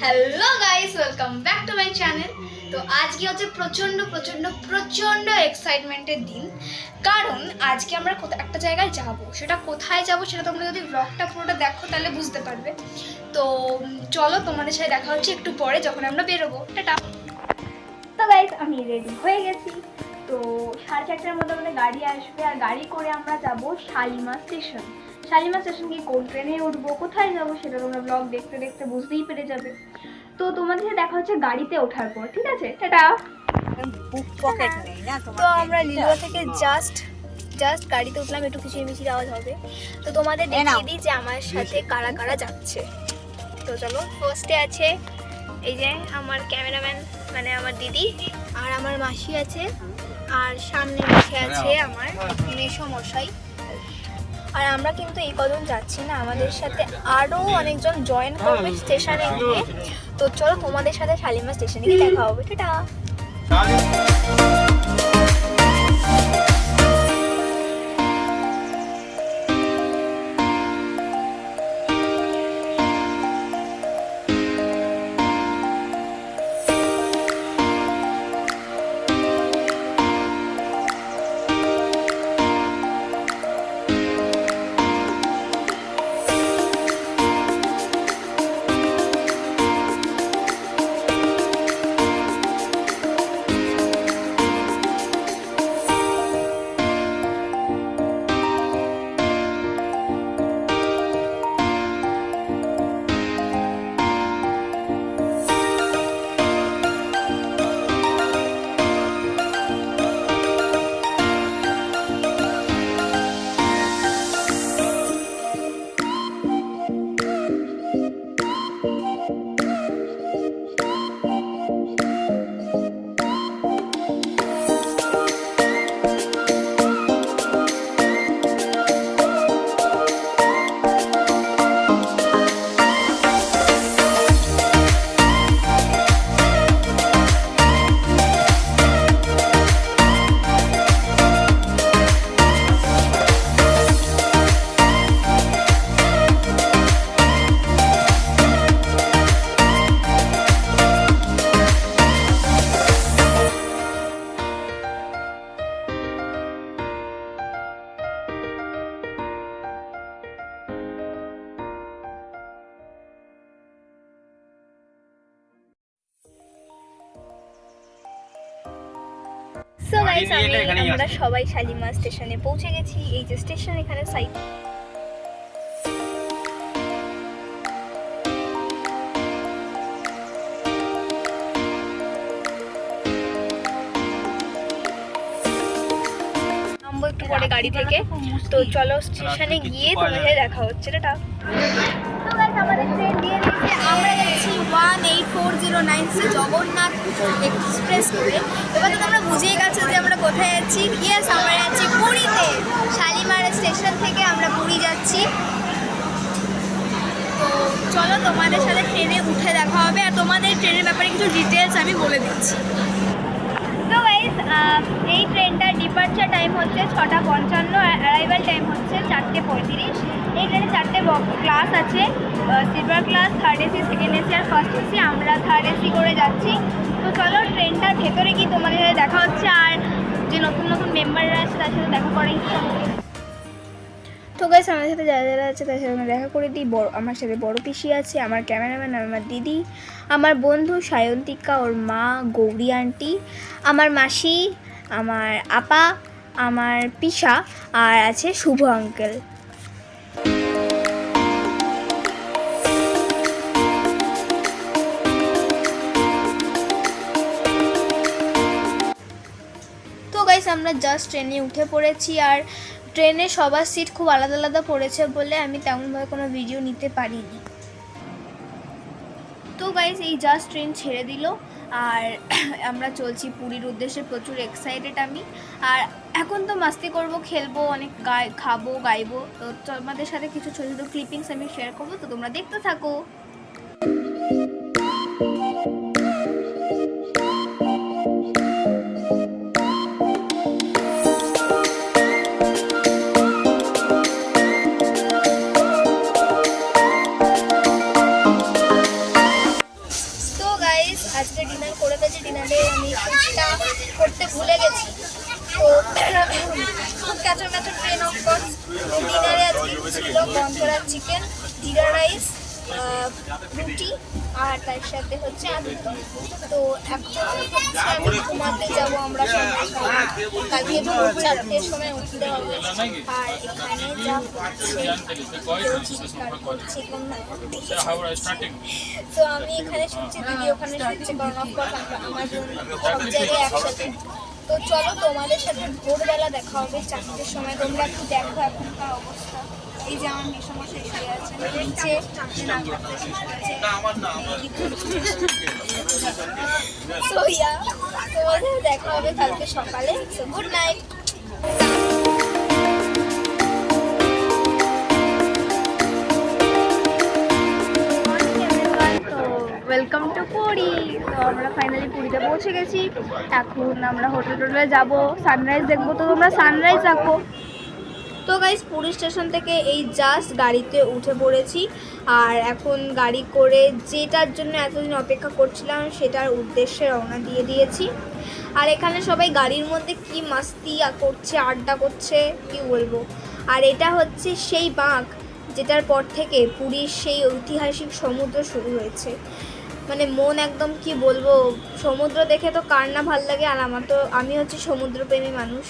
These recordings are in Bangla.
Hello guys, welcome back to my channel. তো আজকে হচ্ছে প্রচণ্ড প্রচণ্ড প্রচণ্ড এক্সাইটমেন্টের দিন, কারণ আজকে আমরা একটা জায়গায় যাব। সেটা কোথায় যাব সেটা তোমরা যদি ব্লগটা পুরোটা দেখো তাহলে বুঝতে পারবে। তো চলো, তোমাদের সাথে দেখা হচ্ছে একটু পরে যখন আমরা বেরোবো। টাটা। তো গাইস, আমি রেডি হয়ে গেছি। তো 4:30টার মধ্যে আমাদের গাড়ি আসবে, আর গাড়ি করে আমরা যাব শালিমার স্টেশন। শালিমার স্টেশন গিয়ে কোন ট্রেনে উঠবো, কোথায় যাবো, সেটা তোমরা ব্লগ দেখতে দেখতে বুঝতেই পেরে যাবে। তো তোমাদের সাথে দেখা হচ্ছে গাড়িতে ওঠার পর, ঠিক আছে? টাটা। তো আমরা লিলুয়া থেকে জাস্ট গাড়িতে উঠলাম, একটু কিচিরমিচির আওয়াজ হবে। তো তোমাদের দেখিয়ে দিই যে আমার সাথে কারা কারা যাচ্ছে। তো চলো, ফার্স্টে আছে এই যে আমার ক্যামেরাম্যান, মানে আমার দিদি, আর আমার মাসি আছে, আর সামনে বসে আছে আমার মেসো মশাই। আর আমরা কিন্তু এই কজন যাচ্ছি না, আমাদের সাথে আরও অনেকজন জয়েন করবে স্টেশনে গিয়ে। তো চলো, তোমাদের সাথে শালিমার স্টেশনে গিয়ে দেখা হবে। টাটা। সো গাইস, আমরা সবাই শালিমার স্টেশনে পৌঁছে গেছি। এই যে স্টেশন, এখানে সাইড। নামবো একটু পরে গাড়ি থেকে। তো চলো, স্টেশনে গিয়ে তোমাদের দেখা হচ্ছে। টাটা। তো গাইস, আমাদের ট্রেন দিয়ে দিয়েছে। আমরা যাচ্ছি 18409 জগন্নাথ এক্সপ্রেস করে। এবার তো তোমরা বুঝেই গেছো যে আমরা কোথায় যাচ্ছি। ইয়েস, আমরা যাচ্ছি পুরীতে। শালিমার স্টেশন থেকে আমরা পুরী যাচ্ছি। তো চলো, তোমাদের সাথে ট্রেনে উঠে দেখা হবে, আর তোমাদের ট্রেনের ব্যাপারে কিছু ডিটেলস আমি বলে দিচ্ছি। তো গাইস, এই ট্রেনটার ডিপার্চার টাইম হচ্ছে 6:55, আর অ্যারাইভাল টাইম হচ্ছে 4:35। এই ট্রেনে 4টে ক্লাস আছে, sleeper class, third AC, second AC আর ফার্স্ট এসি। আমরা থার্ড এসি করে যাচ্ছি। তো চলো, ট্রেনটার ভেতরে গিয়ে তোমাদের সাথে দেখা হচ্ছে, আর যে নতুন নতুন মেম্বাররা আছে তার সাথে দেখা করার ইচ্ছা হচ্ছে। তো গাইস, আমাদের সাথে যারা যারা আছে তার সাথে আমরা দেখা করে দিই। আমার সাথে বড় পিসি আছে, আমার ক্যামেরাম্যান, আমার দিদি, আমার বন্ধু সায়ন্তিকা, ওর মা গৌরী আন্টি, আমার মাসি, আমার আপা, আমার পিসা, আর আছে শুভ আঙ্কেল। তো গাইস, আমরা জাস্ট ট্রেনে উঠে পড়েছি, আর ট্রেনে সবার সিট খুব আলাদা আলাদা পড়েছে বলে আমি তেমনভাবে কোনো ভিডিও নিতে পারিনি। তো গাইস, এই জাস্ট ট্রেন ছেড়ে দিল, আর আমরা চলছি পুরীর উদ্দেশ্যে। প্রচুর এক্সাইটেড আমি। আর এখন তো মাস্তি করব, খেলবো, অনেক খাবো, গাইবো। তো আমাদের সাথে কিছু ছোটো ছোটো ক্লিপিংস আমি শেয়ার করবো, তো তোমরা দেখতে থাকো। আজকে ডিনার করে ফেলেছি। ডিনারে আমি শ্যুটটা করতে ভুলে গেছি, তো খুব ক্যাচর ম্যাচর ট্রেন অফকোর্স। ডিনারে আজকে ছিল গন্ধরাজ চিকেন, জিরা রাইস, রুটি আর তার সাথে হচ্ছে আলু। তো এখন হচ্ছে আমি ঘুমাতে যাবো আমরা কালকে 4টের সময় উঠতে হবে। আর এখানে যা করছে তো আমি এখানে শুনছি, দিদি ওখানে শুনছে, কারণ অফকোর্স আমার সব জায়গায় একসাথে। তো চলো তোমাদের সাথে ভোরবেলা দেখা হবে 4টের সময়। তোমরা একটু দেখো এখনকার অবস্থা। এই যে আমার মেসমশাই শুয়ে আছে নিচে, তোমাদের দেখা হবে কালকে সকালে। So good night. Welcome to Puri. তো আমরা ফাইনালি পুরীতে পৌঁছে গেছি। এখন আমরা হোটেলে যাব, সানরাইজ দেখবো। তো তোমরা সানরাইজ দেখো। তো গাইস, পুরী স্টেশন থেকে এই জাস্ট গাড়িতে উঠে পড়েছি। আর এখন গাড়ি করে যেটার জন্য এতদিন অপেক্ষা করছিলাম সেটার উদ্দেশ্যে রওনা দিয়ে দিয়েছি। আর এখানে সবাই গাড়ির মধ্যে কি মাস্তি করছে, আড্ডা করছে, কি বলবো। আর এটা হচ্ছে সেই বাঁক যেটার পর থেকে পুরীর সেই ঐতিহাসিক সমুদ্র শুরু হয়েছে। মানে মন একদম কি বলবো, সমুদ্র দেখে তো কার না ভাল লাগে। আর আমি হচ্ছে সমুদ্রপ্রেমী মানুষ,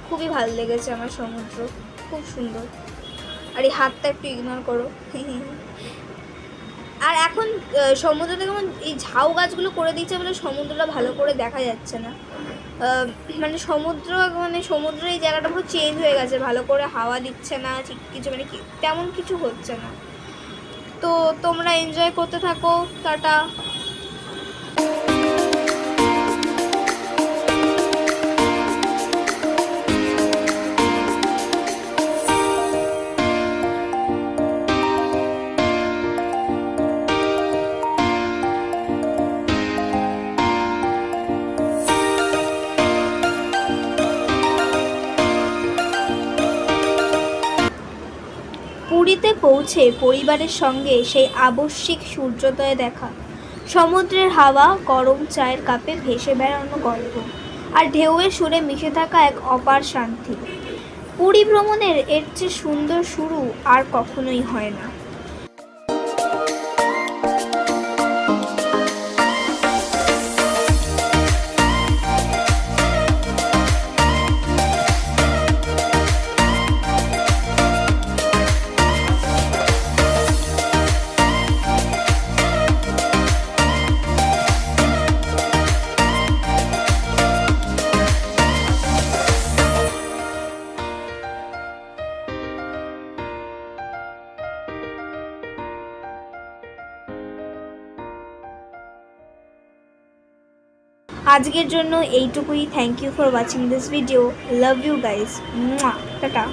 খুবই ভালো লেগেছে আমার সমুদ্র, খুব সুন্দর। আর এই হাতটা একটু ইগনোর করো। আর এখন সমুদ্র থেকে এই ঝাউ গাছগুলো করে দিচ্ছে বলে সমুদ্রটা ভালো করে দেখা যাচ্ছে না। মানে সমুদ্র এই জায়গাটা পুরো চেঞ্জ হয়ে গেছে, ভালো করে হাওয়া দিচ্ছে না, ঠিক কিছু মানে তেমন কিছু হচ্ছে না। তো তোমরা এনজয় করতে থাকো, টাটা। পুরীতে পৌঁছে পরিবারের সঙ্গে সেই আবশ্যিক সূর্যোদয় দেখা, সমুদ্রের হাওয়া, গরম চায়ের কাপে ভেসে বেড়ানো গল্প, আর ঢেউয়ের সুরে মিশে থাকা এক অপার শান্তি। পুরী ভ্রমণের এর চেয়ে সুন্দর শুরু আর কখনোই হয় না। আজকের জন্য এইটুকুই। Thank you for watching this video. Love you guys. Tata.